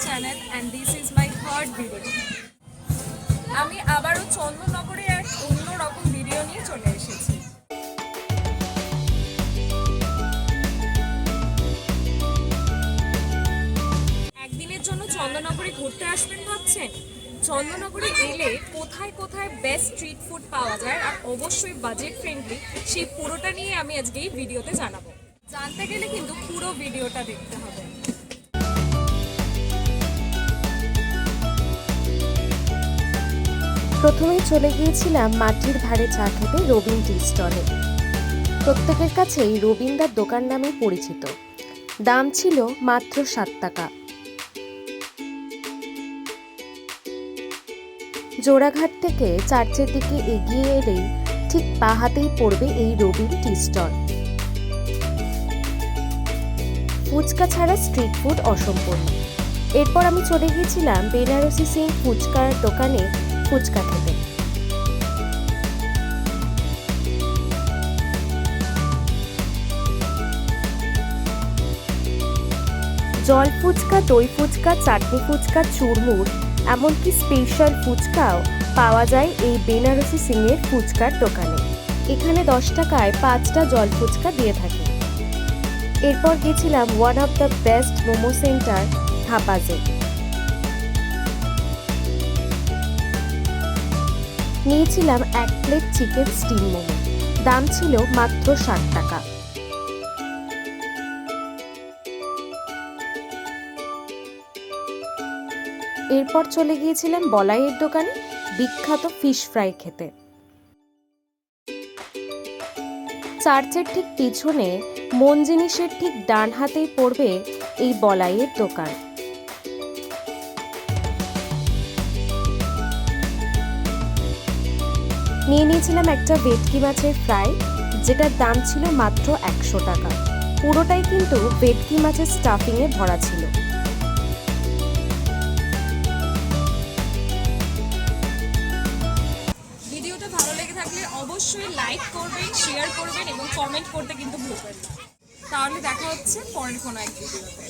channel and this is my third video. আমি আবারও চন্দননগরে এক অন্যরকম ভিডিও নিয়ে চলে এসেছি। একদিনের জন্য চন্দননগরে ঘুরতে আসবেন ভাবছেন? চন্দননগরে এলে কোথায় কোথায় বেস্ট স্ট্রিট ফুড পাওয়া যায় আর অবশ্যই বাজেট ফ্রেন্ডলি, সেই পুরোটা নিয়ে আমি আজকে এই ভিডিওতে জানাবো। জানতে গেলে কিন্তু পুরো ভিডিওটা দেখতে হবে। প্রথমেই চলে গিয়েছিলাম মাটির ভাড়ে চা খেতে রবিন টি স্টলে। প্রত্যেকের কাছেই রবিনদার দোকান নামে পরিচিত। দাম ছিল মাত্র 7 টাকা। জোড়াঘাট থেকে চার্চের দিকে এগিয়ে এলেই ঠিক পা হাতেই পড়বে এই রবিন টি স্টল। ফুচকা ছাড়া স্ট্রিট ফুড অসম্পূর্ণ। এরপর আমি চলে গিয়েছিলাম বেনারসি সিং ফুচকার দোকানে ফুচকা খেতে। জল ফুচকা, দই ফুচকা, চাটনি ফুচকা, চুরমুর, এমনকি স্পেশাল ফুচকাও পাওয়া যায় এই বেনারসি সিং এর ফুচকার দোকানে। এখানে 10 টাকায় 5টা জল ফুচকা দিয়ে থাকে। এরপর গেছিলাম one of the best momo centre থাপাজে। নিয়েছিলাম 1 প্লেট চিকেন স্টিম মোমো। দাম ছিল মাত্র 60 টাকা। এরপর চলে গিয়েছিলাম বলাইয়ের দোকানে বিখ্যাত ফিশ ফ্রাই খেতে। চার্চের ঠিক পিছনে মন জিনিসের ঠিক ডান হাতেই পড়বে এই বলাইয়ের দোকান। নিয়ে নিয়েছিলাম একটা ভেটকি মাছের ফ্রাই, যেটার দাম ছিল মাত্র 100 টাকা। পুরোটাই কিন্তু ভেটকি মাছের স্টাফিংয়ে ভরা ছিল। ভিডিওটা ভালো লেগে থাকলে অবশ্যই লাইক করবেন, শেয়ার করবেন এবং কমেন্ট করতে কিন্তু ভুলবেন না। তাহলে দেখা হচ্ছে পরের কোনো এক ভিডিওতে।